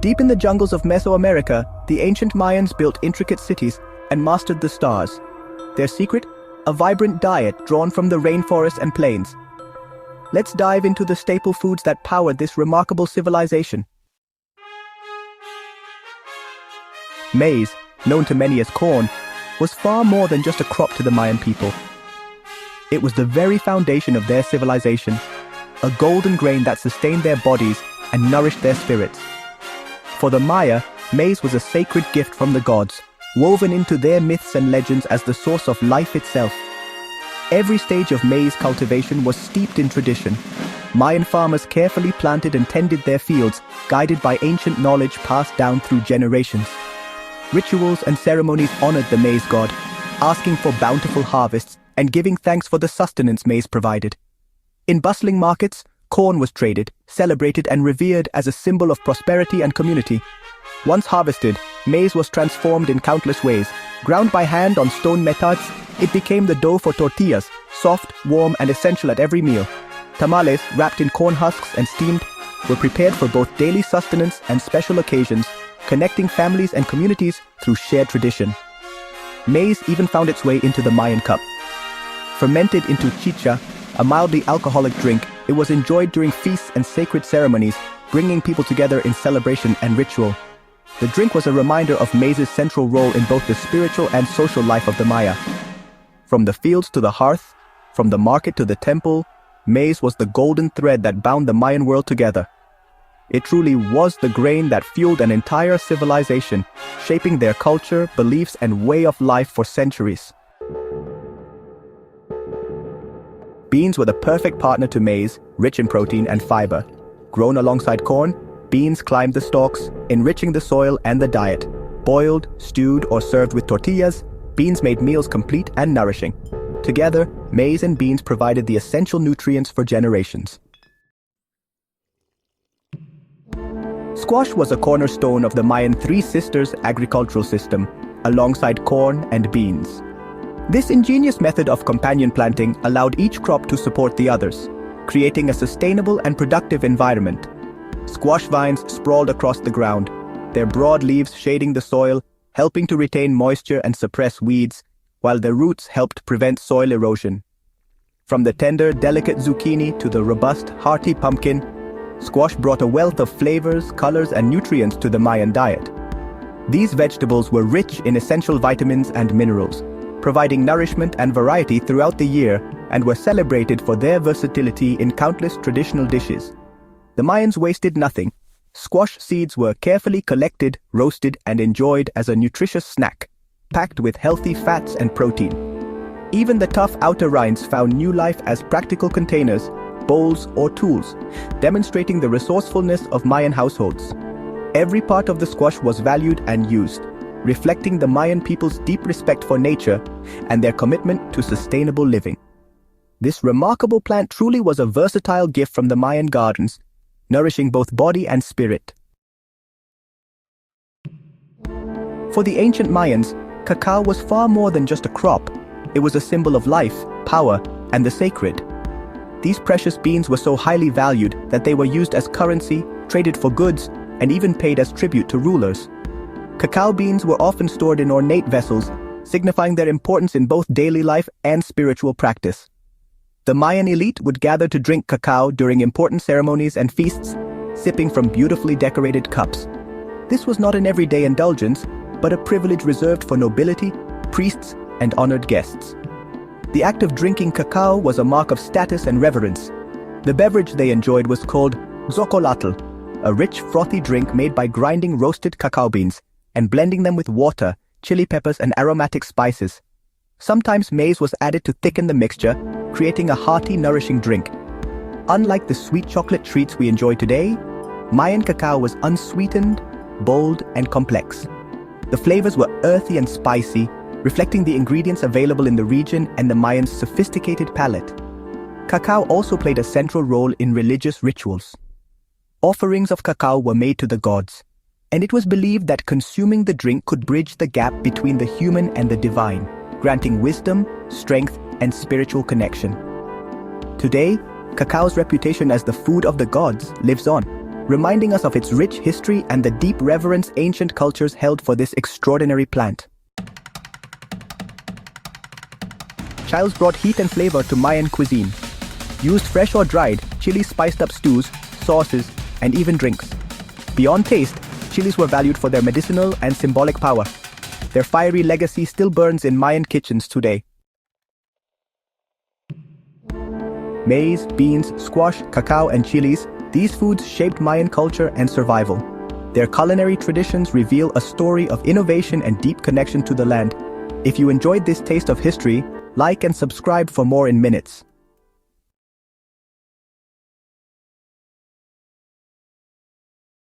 Deep in the jungles of Mesoamerica, the ancient Mayans built intricate cities and mastered the stars. Their secret? A vibrant diet drawn from the rainforests and plains. Let's dive into the staple foods that powered this remarkable civilization. Maize, known to many as corn, was far more than just a crop to the Mayan people. It was the very foundation of their civilization, a golden grain that sustained their bodies and nourished their spirits. For the Maya, maize was a sacred gift from the gods, woven into their myths and legends as the source of life itself. Every stage of maize cultivation was steeped in tradition. Mayan farmers carefully planted and tended their fields, guided by ancient knowledge passed down through generations. Rituals and ceremonies honored the maize god, asking for bountiful harvests and giving thanks for the sustenance maize provided. In bustling markets, corn was traded, celebrated, and revered as a symbol of prosperity and community. Once harvested, maize was transformed in countless ways. Ground by hand on stone metards, it became the dough for tortillas, soft, warm, and essential at every meal. Tamales, wrapped in corn husks and steamed, were prepared for both daily sustenance and special occasions, connecting families and communities through shared tradition. Maize even found its way into the Mayan cup. Fermented into chicha, a mildly alcoholic drink, it was enjoyed during feasts and sacred ceremonies, bringing people together in celebration and ritual. The drink was a reminder of maize's central role in both the spiritual and social life of the Maya. From the fields to the hearth, from the market to the temple, maize was the golden thread that bound the Mayan world together. It truly was the grain that fueled an entire civilization, shaping their culture, beliefs, and way of life for centuries. Beans were the perfect partner to maize, rich in protein and fiber. Grown alongside corn, beans climbed the stalks, enriching the soil and the diet. Boiled, stewed, or served with tortillas, beans made meals complete and nourishing. Together, maize and beans provided the essential nutrients for generations. Squash was a cornerstone of the Mayan Three Sisters agricultural system, alongside corn and beans. This ingenious method of companion planting allowed each crop to support the others, creating a sustainable and productive environment. Squash vines sprawled across the ground, their broad leaves shading the soil, helping to retain moisture and suppress weeds, while their roots helped prevent soil erosion. From the tender, delicate zucchini to the robust, hearty pumpkin, squash brought a wealth of flavors, colors, and nutrients to the Mayan diet. These vegetables were rich in essential vitamins and minerals, providing nourishment and variety throughout the year, and were celebrated for their versatility in countless traditional dishes. The Mayans wasted nothing. Squash seeds were carefully collected, roasted, and enjoyed as a nutritious snack, packed with healthy fats and protein. Even the tough outer rinds found new life as practical containers, bowls, or tools, demonstrating the resourcefulness of Mayan households. Every part of the squash was valued and used, reflecting the Mayan people's deep respect for nature and their commitment to sustainable living. This remarkable plant truly was a versatile gift from the Mayan gardens, nourishing both body and spirit. For the ancient Mayans, cacao was far more than just a crop. It was a symbol of life, power, and the sacred. These precious beans were so highly valued that they were used as currency, traded for goods, and even paid as tribute to rulers. Cacao beans were often stored in ornate vessels, signifying their importance in both daily life and spiritual practice. The Mayan elite would gather to drink cacao during important ceremonies and feasts, sipping from beautifully decorated cups. This was not an everyday indulgence, but a privilege reserved for nobility, priests, and honored guests. The act of drinking cacao was a mark of status and reverence. The beverage they enjoyed was called xocolatl, a rich, frothy drink made by grinding roasted cacao beans and blending them with water, chili peppers, and aromatic spices. Sometimes maize was added to thicken the mixture, creating a hearty, nourishing drink. Unlike the sweet chocolate treats we enjoy today, Mayan cacao was unsweetened, bold, and complex. The flavors were earthy and spicy, reflecting the ingredients available in the region and the Mayans' sophisticated palate. Cacao also played a central role in religious rituals. Offerings of cacao were made to the gods, and it was believed that consuming the drink could bridge the gap between the human and the divine, granting wisdom, strength, and spiritual connection. Today, cacao's reputation as the food of the gods lives on, reminding us of its rich history and the deep reverence ancient cultures held for this extraordinary plant. Childs brought heat and flavor to Mayan cuisine. Used fresh or dried, chilies spiced up stews, sauces, and even drinks. Beyond taste, chilies were valued for their medicinal and symbolic power. Their fiery legacy still burns in Mayan kitchens today. Maize, beans, squash, cacao, and chilies, these foods shaped Mayan culture and survival. Their culinary traditions reveal a story of innovation and deep connection to the land. If you enjoyed this taste of history, like and subscribe for more in minutes.